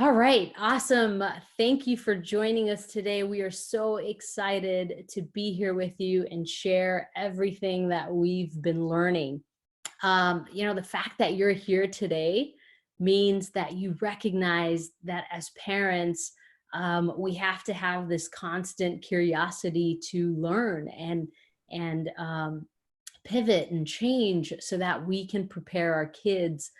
All right, awesome. Thank you for joining us today. We are so excited to be here with you and share everything that we've been learning. The fact that you're here today means that you recognize that as parents, we have to have this constant curiosity to learn and pivot and change so that we can prepare our kids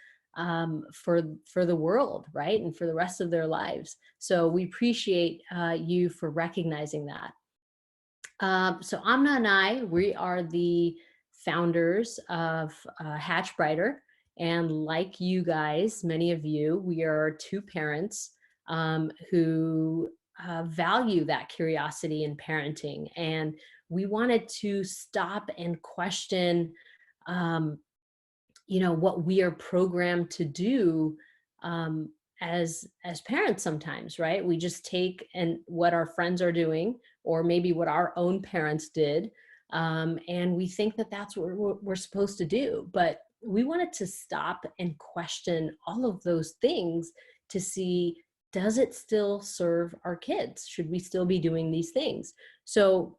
for the world, right, and for the rest of their lives. So we appreciate you for recognizing that. So Amna and I, we are the founders of Hatch Brighter. And like you guys, many of you, we are two parents who value that curiosity in parenting. And we wanted to stop and question, what we are programmed to do um, as parents sometimes, right? We just take and what our friends are doing, or maybe what our own parents did, and we think that that's what we're supposed to do. But we wanted to stop and question all of those things to see, does it still serve our kids? Should we still be doing these things? So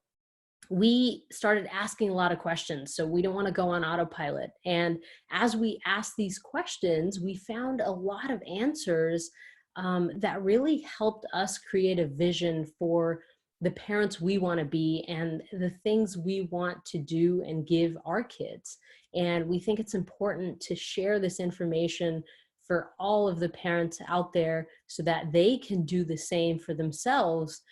we started asking a lot of questions. So we don't want to go on autopilot. And as we asked these questions, we found a lot of answers that really helped us create a vision for the parents we want to be and the things we want to do and give our kids. And we think it's important to share this information for all of the parents out there so that they can do the same for themselves.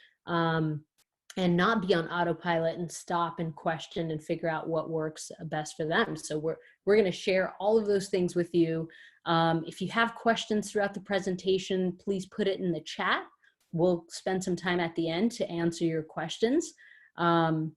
And not be on autopilot and stop and question and figure out what works best for them. So we're going to share all of those things with you. If you have questions throughout the presentation, please put it in the chat. We'll spend some time at the end to answer your questions. And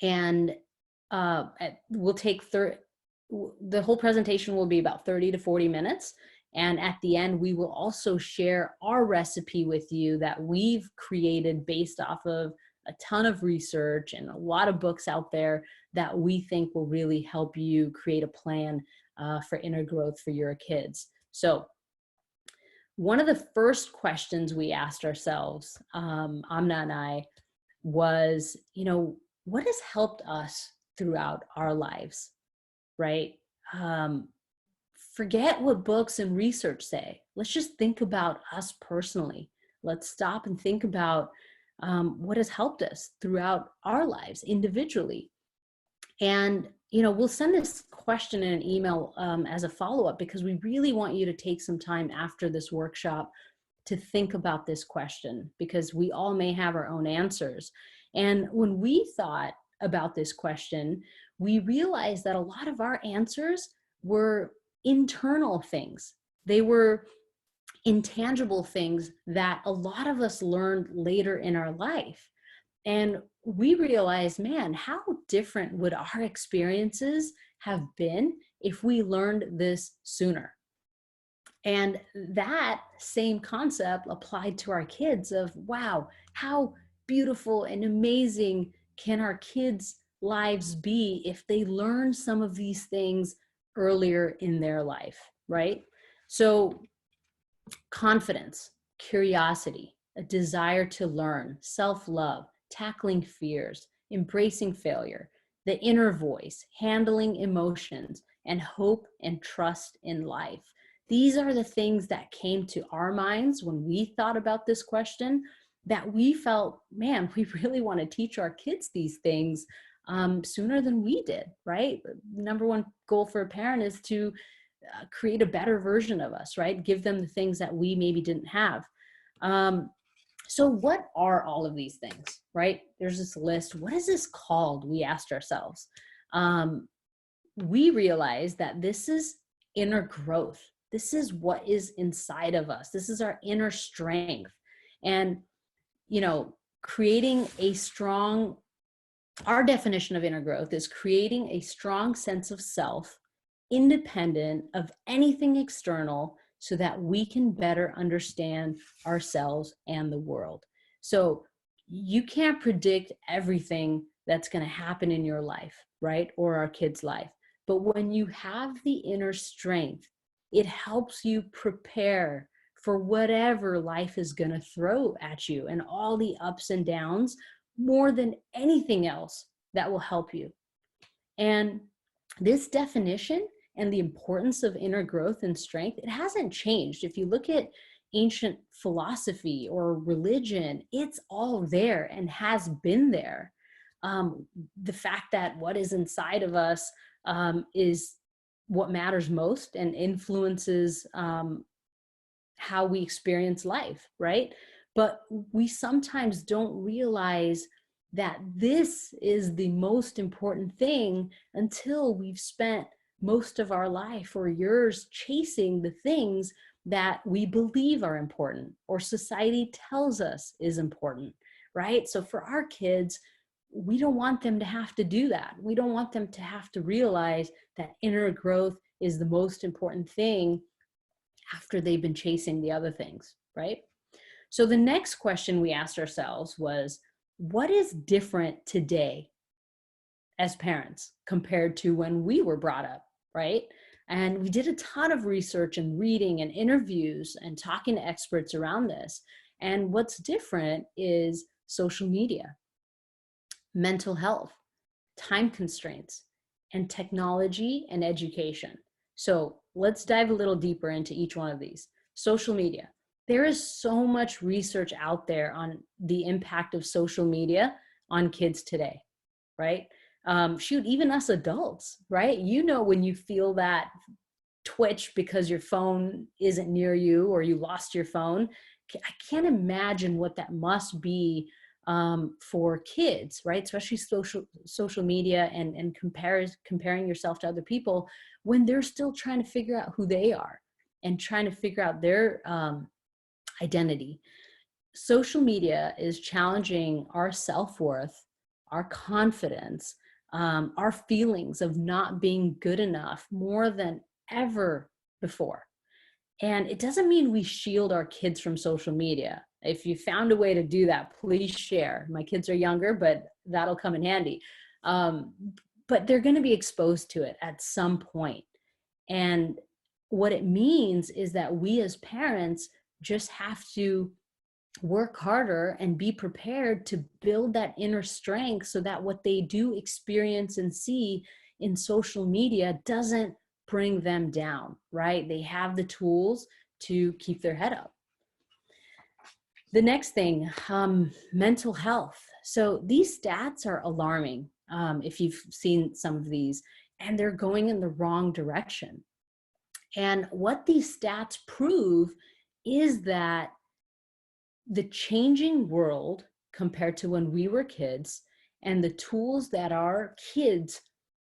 we'll take the whole presentation will be about 30 to 40 minutes. And at the end, we will also share our recipe with you that we've created based off of a ton of research and a lot of books out there that we think will really help you create a plan for inner growth for your kids. So one of the first questions we asked ourselves, Amna and I, was, what has helped us throughout our lives, right? Forget what books and research say. Let's just think about us personally. Let's stop and think about what has helped us throughout our lives individually. And, we'll send this question in an email as a follow-up, because we really want you to take some time after this workshop to think about this question, because we all may have our own answers. And when we thought about this question, we realized that a lot of our answers were internal things. They were intangible things that a lot of us learned later in our life. And we realized, man, how different would our experiences have been if we learned this sooner? And that same concept applied to our kids of, wow, how beautiful and amazing can our kids' lives be if they learn some of these things earlier in their life, right? So confidence, curiosity, a desire to learn, self-love, tackling fears, embracing failure, the inner voice, handling emotions, and hope and trust in life. These are the things that came to our minds when we thought about this question, that we felt, man, we really want to teach our kids these things sooner than we did, right? Number one goal for a parent is to create a better version of us, right? Give them the things that we maybe didn't have. So what are all of these things, right? There's this list. What is this called? We asked ourselves. We realized that this is inner growth. This is what is inside of us. This is our inner strength. And, creating a strong, our definition of inner growth is creating a strong sense of self, independent of anything external, so that we can better understand ourselves and the world. So you can't predict everything that's going to happen in your life, right? Or our kids' life. But when you have the inner strength, it helps you prepare for whatever life is going to throw at you and all the ups and downs more than anything else that will help you. And this definition and the importance of inner growth and strength, it hasn't changed. If you look at ancient philosophy or religion, it's all there and has been there. The fact that what is inside of us is what matters most and influences how we experience life, right? But we sometimes don't realize that this is the most important thing until we've spent most of our life or years chasing the things that we believe are important or society tells us is important, right? So for our kids, we don't want them to have to do that. We don't want them to have to realize that inner growth is the most important thing after they've been chasing the other things, right? So the next question we asked ourselves was, what is different today as parents compared to when we were brought up, right? And we did a ton of research and reading and interviews and talking to experts around this. And what's different is social media, mental health, time constraints, and technology and education. So let's dive a little deeper into each one of these. Social media. There is so much research out there on the impact of social media on kids today, right? Shoot, even us adults, right? You know, when you feel that twitch because your phone isn't near you or you lost your phone, I can't imagine what that must be for kids, right? Especially social media and comparing yourself to other people when they're still trying to figure out who they are and trying to figure out their identity. Social media is challenging our self-worth, our confidence, our feelings of not being good enough more than ever before. And it doesn't mean we shield our kids from social media. If you found a way to do that, please share. My kids are younger, but that'll come in handy. But they're going to be exposed to it at some point. And what it means is that we as parents just have to work harder and be prepared to build that inner strength so that what they do experience and see in social media doesn't bring them down, right? They have the tools to keep their head up. The next thing, mental health. So these stats are alarming if you've seen some of these, and they're going in the wrong direction. And what these stats prove is that the changing world compared to when we were kids and the tools that our kids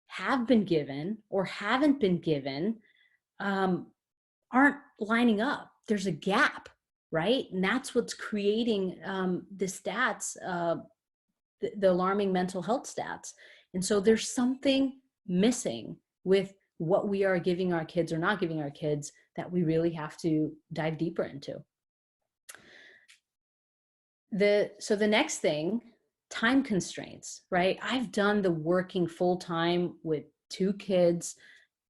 have been given or haven't been given aren't lining up. There's a gap, right? And that's what's creating the stats, the alarming mental health stats. And so there's something missing with what we are giving our kids or not giving our kids that we really have to dive deeper into. So the next thing, time constraints, right? I've done the working full time with 2 kids.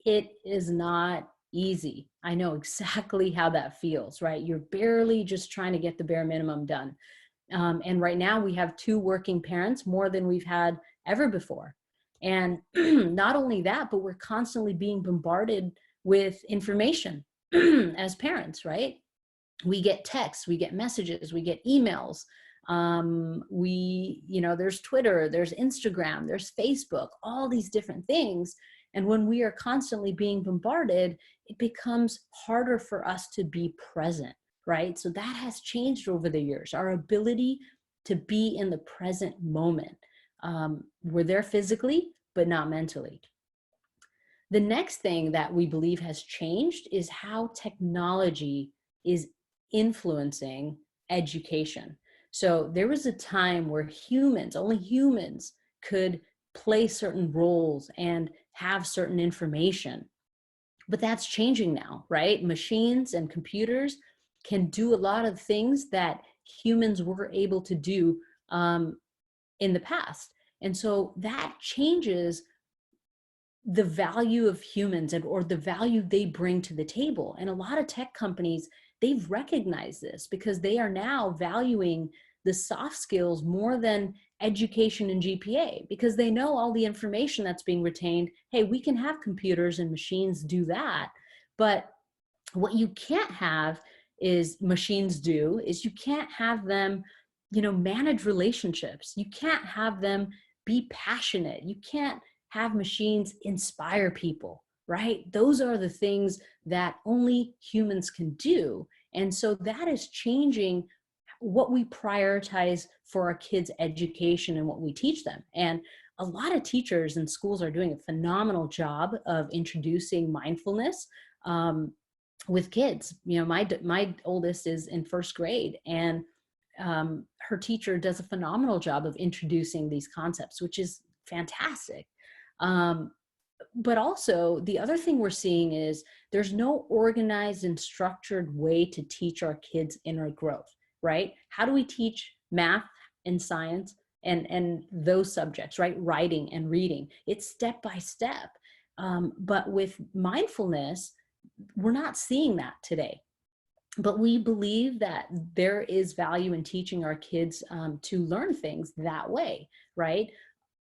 It is not easy. I know exactly how that feels, right? You're barely just trying to get the bare minimum done. And right now we have 2 working parents, more than we've had ever before. And not only that, but we're constantly being bombarded with information as parents, right? We get texts, we get messages, we get emails. There's Twitter, there's Instagram, there's Facebook, all these different things. And when we are constantly being bombarded, it becomes harder for us to be present, right? So that has changed over the years. Our ability to be in the present moment. We're there physically, but not mentally. The next thing that we believe has changed is how technology is influencing education. So there was a time where only humans could play certain roles and have certain information. But that's changing now, right? Machines and computers can do a lot of things that humans were able to do in the past. And so that changes the value of humans or the value they bring to the table. And a lot of tech companies, they've recognized this because they are now valuing the soft skills more than education and GPA, because they know all the information that's being retained. Hey, we can have computers and machines do that, but what you can't have is machines do is you can't have them, manage relationships. You can't have them be passionate. You can't have machines inspire people, right? Those are the things that only humans can do. And so that is changing what we prioritize for our kids' education and what we teach them. And a lot of teachers and schools are doing a phenomenal job of introducing mindfulness with kids. My oldest is in first grade, and her teacher does a phenomenal job of introducing these concepts, which is fantastic. But also the other thing we're seeing is there's no organized and structured way to teach our kids inner growth, right? How do we teach math and science and those subjects, right? Writing and reading. It's step by step. But with mindfulness, we're not seeing that today. But we believe that there is value in teaching our kids to learn things that way, right?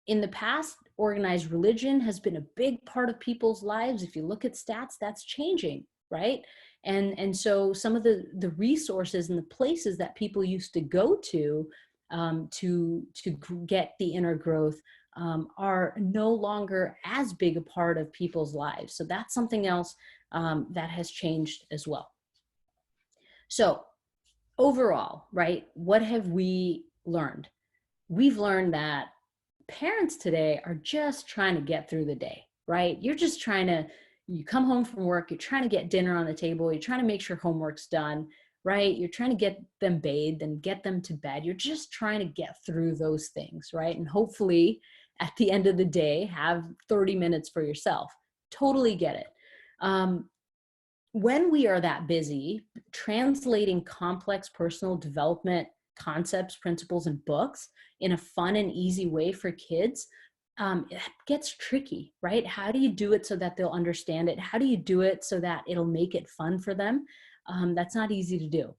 In the past, organized religion has been a big part of people's lives. If you look at stats, that's changing, right? And so some of the resources and the places that people used to go to get the inner growth are no longer as big a part of people's lives. So that's something else that has changed as well. So overall, right, what have we learned? We've learned that parents today are just trying to get through the day, right? You come home from work, you're trying to get dinner on the table, you're trying to make sure homework's done, right? You're trying to get them bathed and get them to bed. You're just trying to get through those things, right? And hopefully at the end of the day, have 30 minutes for yourself. Totally get it. When we are that busy, translating complex personal development concepts, principles, and books in a fun and easy way for kids, it gets tricky, right? How do you do it so that they'll understand it? How do you do it so that it'll make it fun for them? That's not easy to do.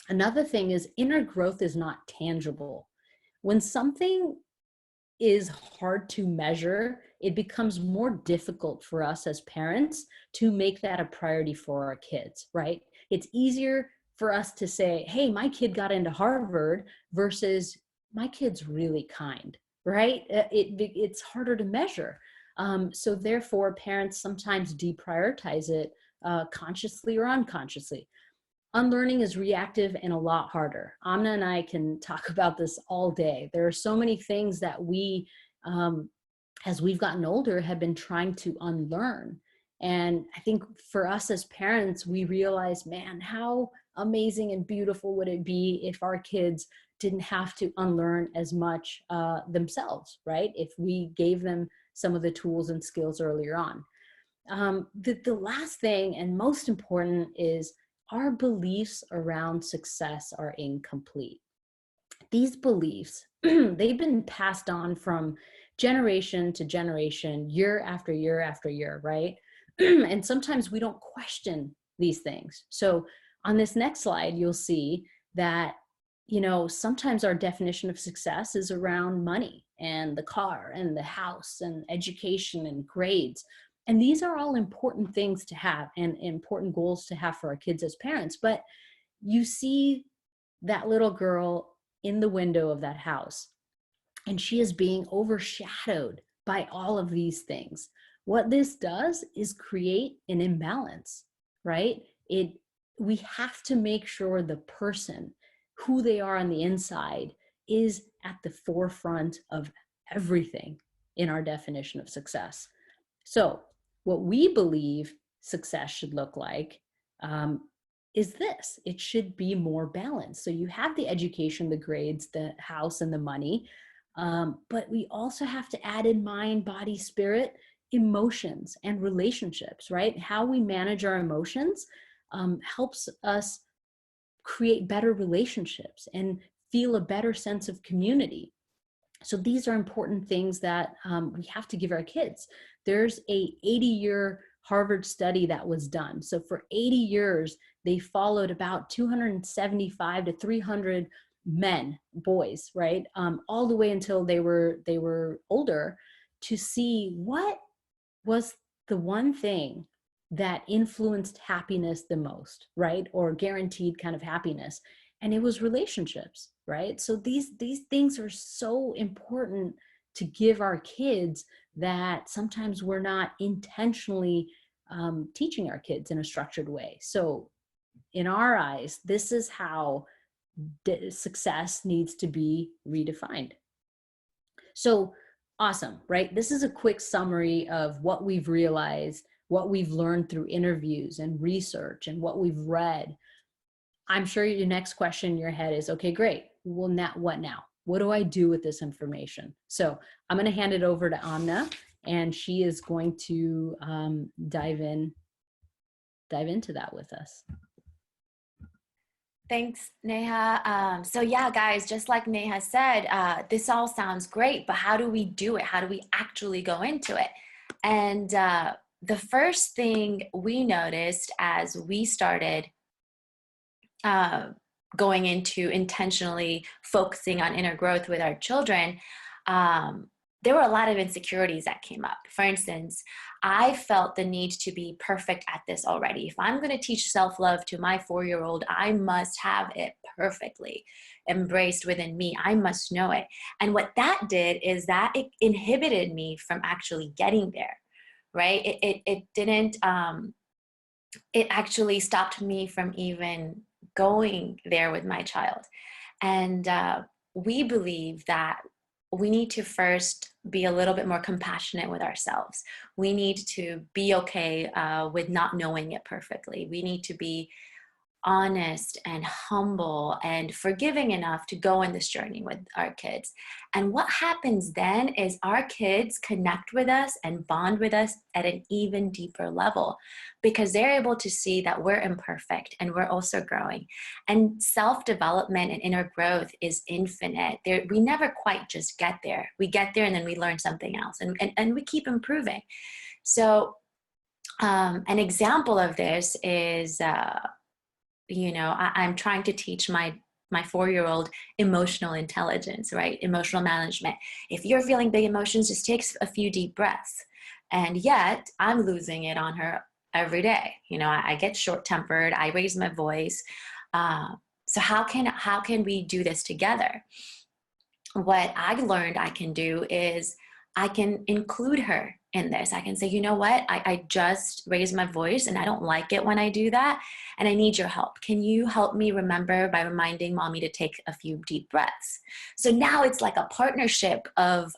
Another thing is inner growth is not tangible. When something is hard to measure, it becomes more difficult for us as parents to make that a priority for our kids, right? It's easier for us to say, hey, my kid got into Harvard versus my kid's really kind, right? It's harder to measure. So therefore, parents sometimes deprioritize it consciously or unconsciously. Unlearning is reactive and a lot harder. Amna and I can talk about this all day. There are so many things that we, as we've gotten older, have been trying to unlearn. And I think for us as parents, we realize, man, how amazing and beautiful would it be if our kids didn't have to unlearn as much themselves, right? If we gave them some of the tools and skills earlier on. The last thing and most important is our beliefs around success are incomplete. These beliefs, they've been passed on from generation to generation, year after year after year, right? And sometimes we don't question these things. So on this next slide, you'll see that, sometimes our definition of success is around money and the car and the house and education and grades. And these are all important things to have and important goals to have for our kids as parents. But you see that little girl in the window of that house, and she is being overshadowed by all of these things. What this does is create an imbalance, right? We have to make sure the person, who they are on the inside, is at the forefront of everything in our definition of success. So what we believe success should look like is this. It should be more balanced. So you have the education, the grades, the house, and the money, but we also have to add in mind, body, spirit, emotions, and relationships, right? How we manage our emotions helps us create better relationships and feel a better sense of community. So these are important things that we have to give our kids. There's a 80-year Harvard study that was done. So for 80 years, they followed about 275 to 300 men, boys, right? All the way until they were older, to see what was the one thing that influenced happiness the most, right? Or guaranteed kind of happiness. And it was relationships, right? So these things are so important to give our kids, that sometimes we're not intentionally teaching our kids in a structured way. So in our eyes, this is how success needs to be redefined. So awesome, right? This is a quick summary of what we've realized, what we've learned through interviews and research, and what we've read. I'm sure your next question in your head is, okay, great. Well, now what now? What do I do with this information? So I'm going to hand it over to Amna, and she is going to dive into that with us. Thanks, Neha. So yeah, guys, just like Neha said, this all sounds great, but how do we do it? How do we actually go into it? And the first thing we noticed as we started going into intentionally focusing on inner growth with our children, there were a lot of insecurities that came up. For instance, I felt the need to be perfect at this already. If I'm going to teach self-love to my 4-year-old, I must have it perfectly embraced within me. I must know it. And what that did is that it inhibited me from actually getting there, right? It didn't, it actually stopped me from even going there with my child. And we believe that we need to first be a little bit more compassionate with ourselves. We need to be okay with not knowing it perfectly. We need to be honest and humble and forgiving enough to go on this journey with our kids. And what happens then is our kids connect with us and bond with us at an even deeper level, because they're able to see that we're imperfect and we're also growing. And self-development and inner growth is infinite. We never quite just get there. We get there and then we learn something else, and we keep improving. So an example of this is I'm trying to teach my 4-year-old emotional intelligence, right? Emotional management. If you're feeling big emotions, just take a few deep breaths. And yet I'm losing it on her every day. I get short-tempered. I raise my voice. So how can we do this together? What I learned I can do is I can include her in this. I can say, you know what, I just raised my voice and I don't like it when I do that, and I need your help. Can you help me remember by reminding mommy to take a few deep breaths? So now it's like a partnership of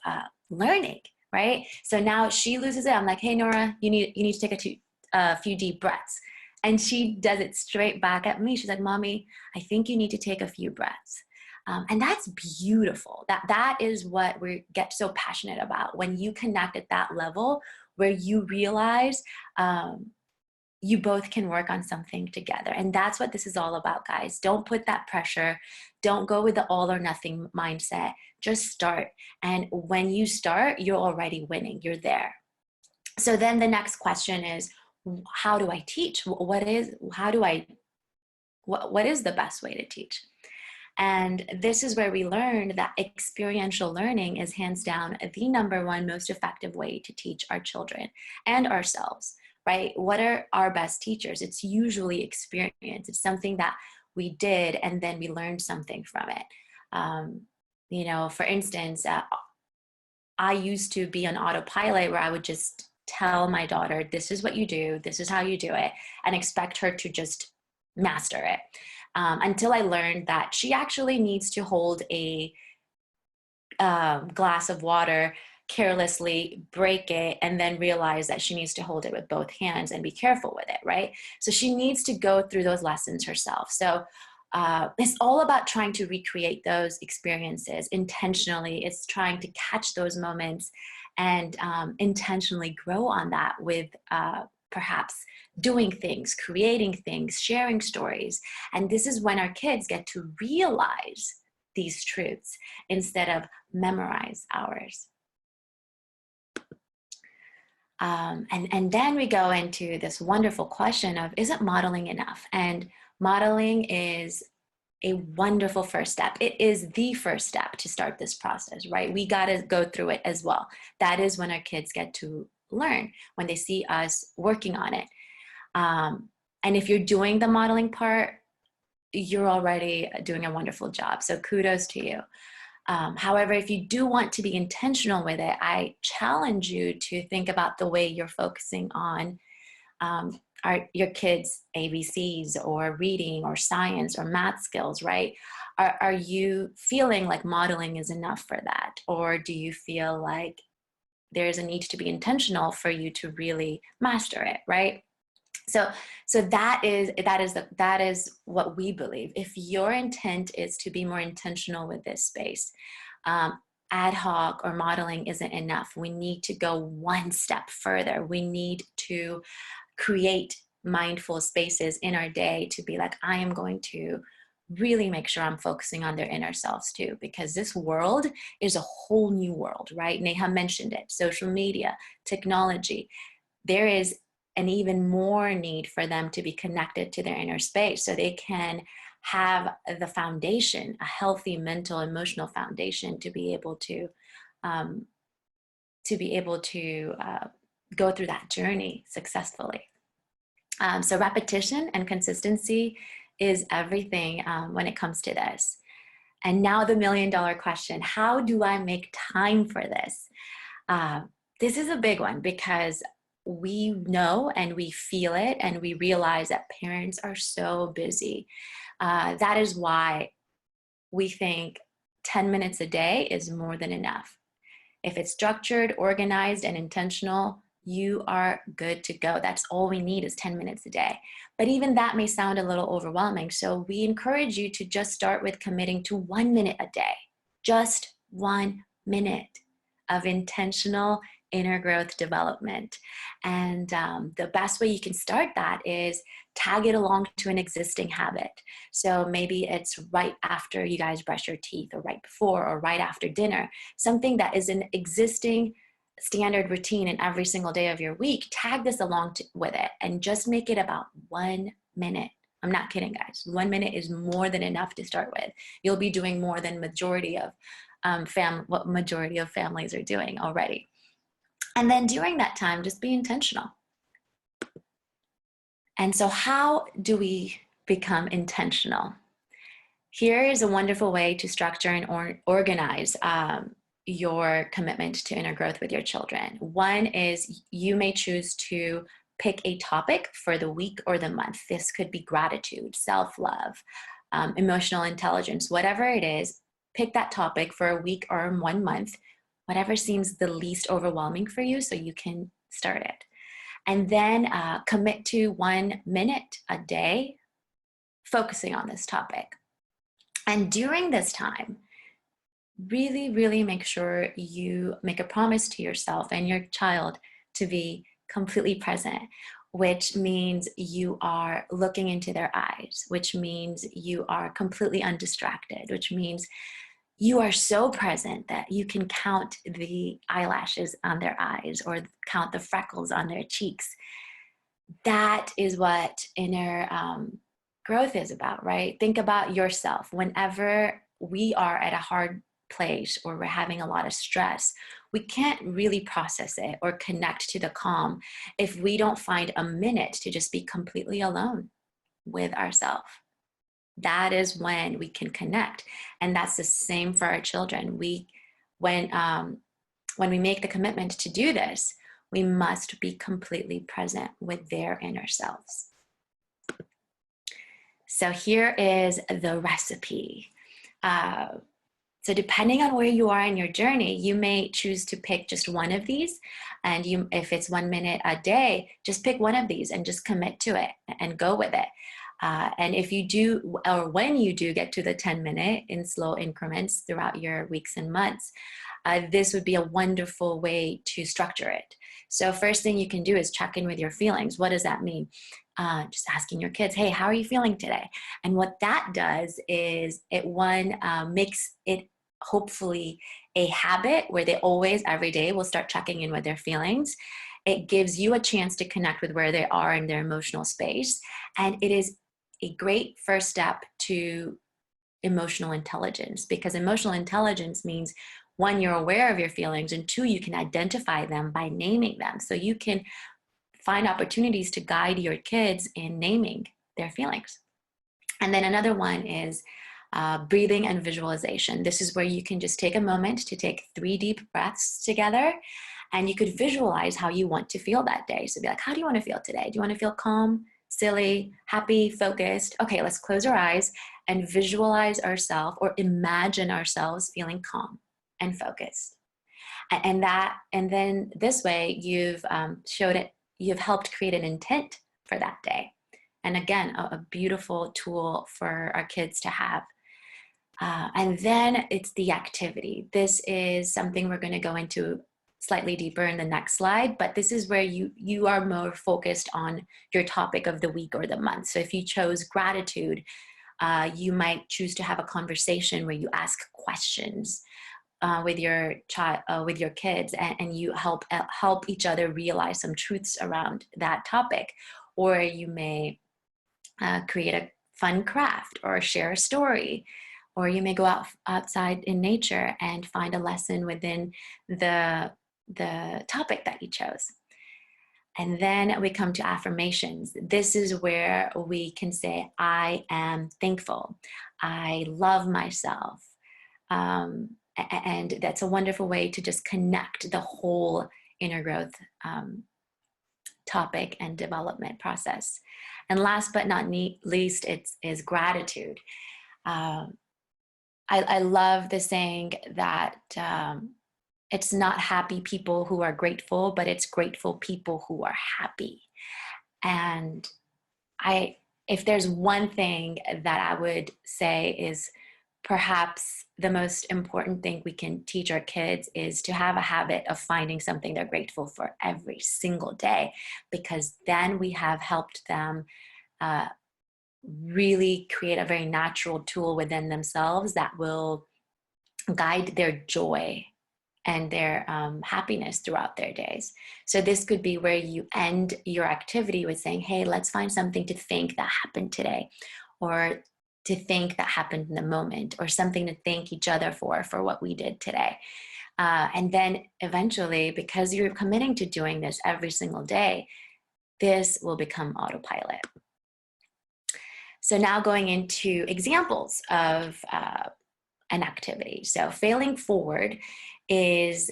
learning, right? So now she loses it. I'm like, hey, Nora, you need to take a few deep breaths. And she does it straight back at me. She's like, mommy, I think you need to take a few breaths. And that's beautiful. That is what we get so passionate about, when you connect at that level where you realize you both can work on something together. And that's what this is all about, guys. Don't put that pressure. Don't go with the all or nothing mindset. Just start. And when you start, you're already winning. You're there. So then the next question is, how do I teach? What is the best way to teach? And this is where we learned that experiential learning is hands down the #1 most effective way to teach our children and ourselves, right? What are our best teachers? It's usually experience. It's something that we did and then we learned something from it. For instance, I used to be on autopilot where I would just tell my daughter, this is what you do, this is how you do it, and expect her to just master it. Until I learned that she actually needs to hold a glass of water carelessly, break it, and then realize that she needs to hold it with both hands and be careful with it, right? So she needs to go through those lessons herself. So it's all about trying to recreate those experiences intentionally. It's trying to catch those moments and intentionally grow on that with perhaps doing things, creating things, sharing stories. And this is when our kids get to realize these truths instead of memorize ours. And then we go into this wonderful question of, is it modeling enough? And modeling is a wonderful first step. It is the first step to start this process, right? We got to go through it as well. That is when our kids get to learn, when they see us working on it. And if you're doing the modeling part, you're already doing a wonderful job. So kudos to you. However, if you do want to be intentional with it, I challenge you to think about the way you're focusing on your kids' ABCs or reading or science or math skills, right? Are you feeling like modeling is enough for that? Or do you feel like there's a need to be intentional for you to really master it, right? So that is what we believe. If your intent is to be more intentional with this space, ad hoc or modeling isn't enough. We need to go one step further. We need to create mindful spaces in our day to be like, I am going to really make sure I'm focusing on their inner selves too, because this world is a whole new world, right? Neha mentioned it, social media, technology. There is an even more need for them to be connected to their inner space so they can have the foundation, a healthy mental, emotional foundation to be able to go through that journey successfully. So repetition and consistency is everything when it comes to this. And now the $1,000,000 question, how do I make time for this? This is a big one because we know and we feel it and we realize that parents are so busy. That is why we think 10 minutes a day is more than enough. If it's structured, organized, and intentional, you are good to go. That's all we need is 10 minutes a day. But even that may sound a little overwhelming. So we encourage you to just start with committing to 1 minute a day, just 1 minute of intentional inner growth development. And the best way you can start that is tag it along to an existing habit. So maybe it's right after you guys brush your teeth, or right before, or right after dinner, something that is an existing standard routine in every single day of your week. Tag this along with it and just make it about 1 minute. I'm not kidding, guys. 1 minute is more than enough to start with. You'll be doing more than majority of what majority of families are doing already. And then during that time, just be intentional. And so how do we become intentional? Here is a wonderful way to structure and organize your commitment to inner growth with your children. One is you may choose to pick a topic for the week or the month. This could be gratitude, self-love, emotional intelligence, whatever it is. Pick that topic for a week or 1 month, whatever seems the least overwhelming for you so you can start it. And then commit to 1 minute a day focusing on this topic. And during this time, really, really make sure you make a promise to yourself and your child to be completely present, which means you are looking into their eyes, which means you are completely undistracted, which means you are so present that you can count the eyelashes on their eyes or count the freckles on their cheeks. That is what inner growth is about, right? Think about yourself. Whenever we are at a hard place or we're having a lot of stress, we can't really process it or connect to the calm if we don't find a minute to just be completely alone with ourselves. That is when we can connect. And that's the same for our children. When we make the commitment to do this, we must be completely present with their inner selves. So here is the recipe. So depending on where you are in your journey, you may choose to pick just one of these. And if it's 1 minute a day, just pick one of these and just commit to it and go with it. And if you do, or when you do get to the 10-minute in slow increments throughout your weeks and months, this would be a wonderful way to structure it. So first thing you can do is check in with your feelings. What does that mean? Just asking your kids, hey, how are you feeling today? And what that does is it makes it hopefully a habit where they always, every day, will start checking in with their feelings. It gives you a chance to connect with where they are in their emotional space. And it is a great first step to emotional intelligence, because emotional intelligence means, one, you're aware of your feelings, and two, you can identify them by naming them. So you can find opportunities to guide your kids in naming their feelings. And then another one is breathing and visualization. This is where you can just take a moment to take 3 deep breaths together, and you could visualize how you want to feel that day. So be like, how do you want to feel today? Do you want to feel calm, silly, happy, focused? Okay, let's close our eyes and visualize ourselves, or imagine ourselves feeling calm and focused. And then this way you've you've helped create an intent for that day. And again, a beautiful tool for our kids to have. And then it's the activity. This is something we're going to go into slightly deeper in the next slide, but this is where you are more focused on your topic of the week or the month. So if you chose gratitude, you might choose to have a conversation where you ask questions with your child, with your kids, and you help each other realize some truths around that topic. Or you may create a fun craft, or share a story, or you may go outside in nature and find a lesson within the topic that you chose. And then we come to affirmations. This is where we can say, I am thankful. I love myself. And that's a wonderful way to just connect the whole inner growth topic and development process. And last but not least, is gratitude. I love the saying that it's not happy people who are grateful, but it's grateful people who are happy. And if there's one thing that I would say is perhaps the most important thing we can teach our kids, is to have a habit of finding something they're grateful for every single day, because then we have helped them really create a very natural tool within themselves that will guide their joy and their happiness throughout their days. So this could be where you end your activity with saying, hey, let's find something to thank that happened today, or to think that happened in the moment, or something to thank each other for what we did today. And then eventually, because you're committing to doing this every single day, this will become autopilot. So now going into examples of an activity. So failing forward is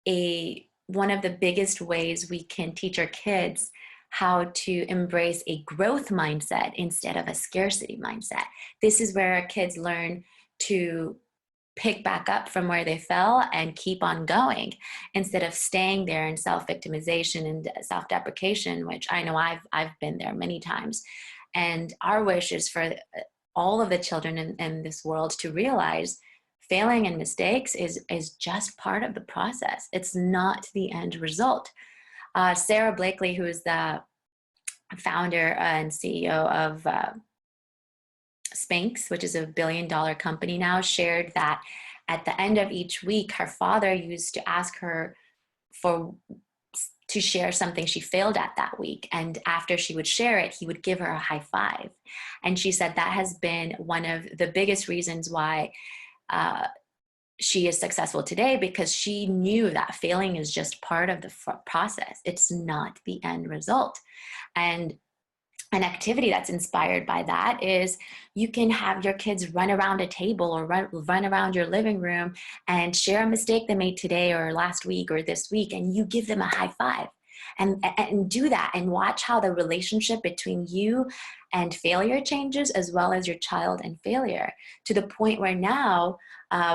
one of the biggest ways we can teach our kids how to embrace a growth mindset instead of a scarcity mindset. This is where our kids learn to pick back up from where they fell and keep on going, instead of staying there in self-victimization and self-deprecation, which I know I've been there many times. And our wish is for all of the children in this world to realize failing and mistakes is just part of the process. It's not the end result. Sarah Blakely, who is the founder and CEO of Spanx, which is a $1 billion company now, shared that at the end of each week, her father used to ask her to share something she failed at that week. And after she would share it, he would give her a high five. And she said that has been one of the biggest reasons why she is successful today, because she knew that failing is just part of the process. It's not the end result. And an activity that's inspired by that is you can have your kids run around a table, or run around your living room and share a mistake they made today or last week or this week, and you give them a high five. And do that, and watch how the relationship between you and failure changes, as well as your child and failure, to the point where now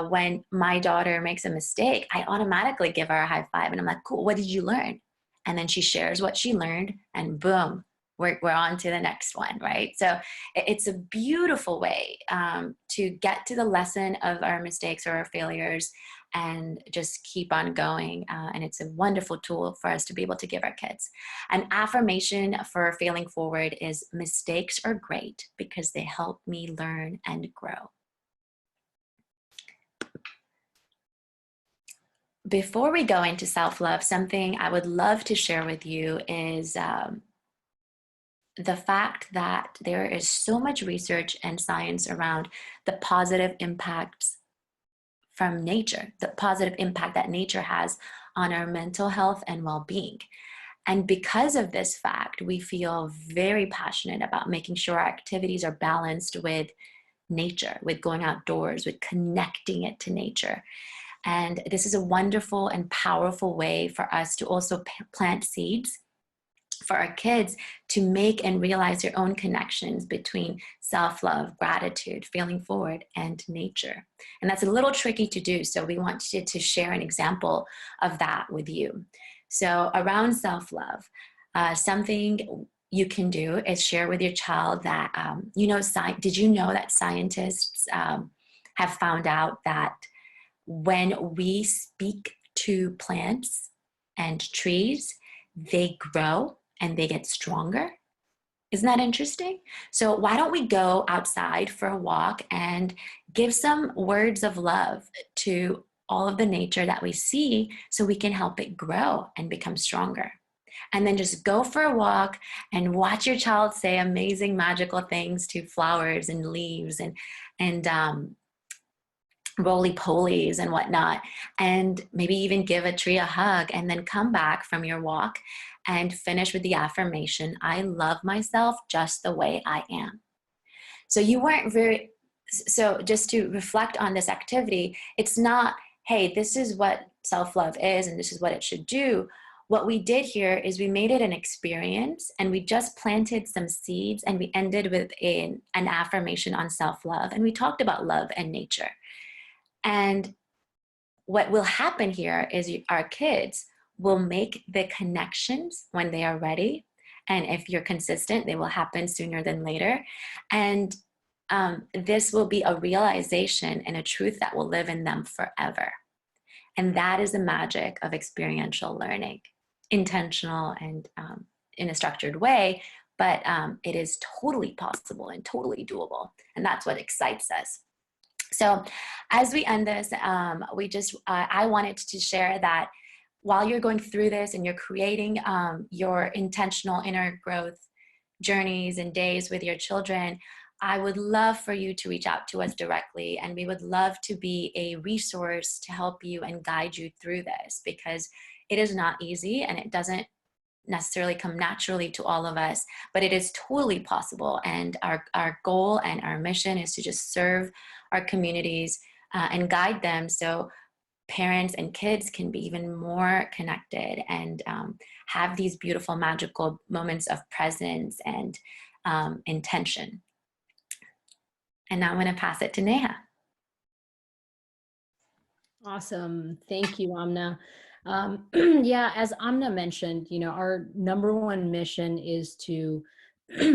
when my daughter makes a mistake, I automatically give her a high five, and I'm like, cool, what did you learn? And then she shares what she learned, and boom, we're on to the next one, right? So it's a beautiful way to get to the lesson of our mistakes or our failures and just keep on going. And it's a wonderful tool for us to be able to give our kids. An affirmation for failing forward is, mistakes are great because they help me learn and grow. before we go into self-love, something I would love to share with you is the fact that there is so much research and science around the positive impacts from nature, the positive impact that nature has on our mental health and well-being. And because of this fact, we feel very passionate about making sure our activities are balanced with nature, with going outdoors, with connecting it to nature. And this is a wonderful and powerful way for us to also plant seeds for our kids to make and realize their own connections between self-love, gratitude, feeling forward, and nature. And that's a little tricky to do. So we wanted to share an example of that with you. So around self-love, something you can do is share with your child that, did you know that scientists have found out that when we speak to plants and trees, they grow and they get stronger? Isn't that interesting? So why don't we go outside for a walk and give some words of love to all of the nature that we see so we can help it grow and become stronger? And then just go for a walk and watch your child say amazing, magical things to flowers and leaves and roly-polies and whatnot, and maybe even give a tree a hug, and then come back from your walk and finish with the affirmation, I love myself just the way I am. So you weren't very, so just to reflect on this activity, it's not, hey, this is what self-love is and this is what it should do. What we did here is we made it an experience, and we just planted some seeds, and we ended with an affirmation on self-love, and we talked about love and nature. And what will happen here is our kids will make the connections when they are ready. And if you're consistent, they will happen sooner than later. And this will be a realization and a truth that will live in them forever. And that is the magic of experiential learning, intentional and in a structured way, but it is totally possible and totally doable. And that's what excites us. So as we end this, I wanted to share that while you're going through this and you're creating your intentional inner growth journeys and days with your children, I would love for you to reach out to us directly, and we would love to be a resource to help you and guide you through this, because it is not easy and it doesn't necessarily come naturally to all of us, but it is totally possible. And our goal and our mission is to just serve our communities and guide them so parents and kids can be even more connected and have these beautiful, magical moments of presence and intention. And now I'm going to pass it to Neha. Awesome. Thank you, Amna. Yeah, as Amna mentioned, our number one mission is to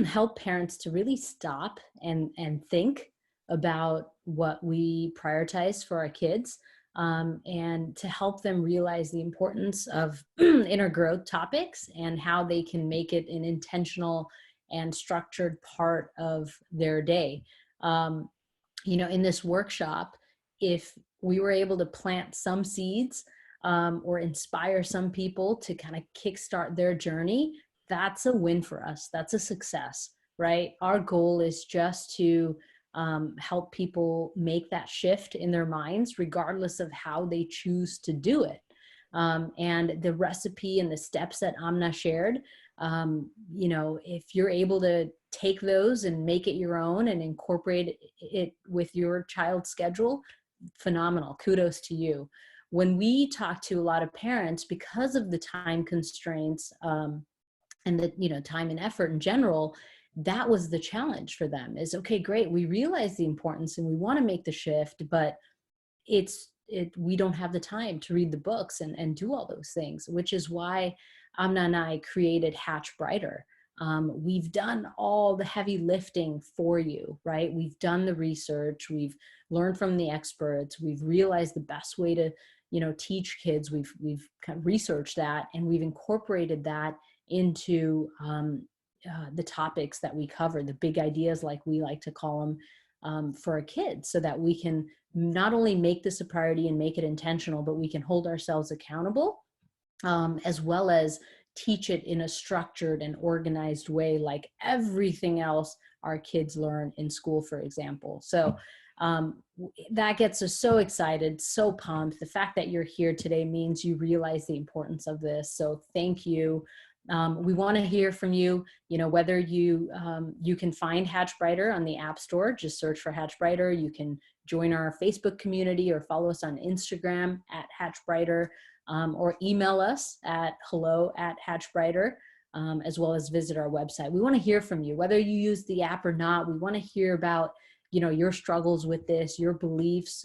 help parents to really stop and think about what we prioritize for our kids, and to help them realize the importance of inner growth topics and how they can make it an intentional and structured part of their day. In this workshop, if we were able to plant some seeds or inspire some people to kind of kickstart their journey, that's a win for us. That's a success, right? Our goal is just to help people make that shift in their minds, regardless of how they choose to do it. And the recipe and the steps that Amna shared, if you're able to take those and make it your own and incorporate it with your child's schedule, phenomenal. Kudos to you. When we talk to a lot of parents, because of the time constraints and the time and effort in general, that was the challenge for them. Is, okay, great, we realize the importance and we want to make the shift, but we don't have the time to read the books and do all those things, which is why Amna and I created Hatch Brighter. We've done all the heavy lifting for you, right? We've done the research, we've learned from the experts, we've realized the best way to, teach kids. We've kind of researched that, and we've incorporated that into the topics that we cover, the big ideas, like we like to call them, for our kids, so that we can not only make this a priority and make it intentional, but we can hold ourselves accountable, as well as teach it in a structured and organized way, like everything else our kids learn in school, for example. So that gets us so excited, so pumped. The fact that you're here today means you realize the importance of this. So thank you. We want to hear from you, whether you can find Hatch Brighter on the App Store, just search for Hatch Brighter. You can join our Facebook community or follow us on Instagram at Hatch Brighter, or email us at hello@hatchbrighter, as well as visit our website. We want to hear from you, whether you use the app or not. We want to hear about, your struggles with this, your beliefs,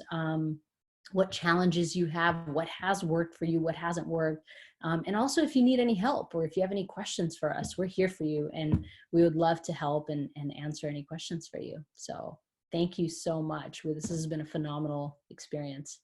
what challenges you have, what has worked for you, what hasn't worked. And also, if you need any help or if you have any questions for us, we're here for you, and we would love to help and answer any questions for you. So thank you so much. This has been a phenomenal experience.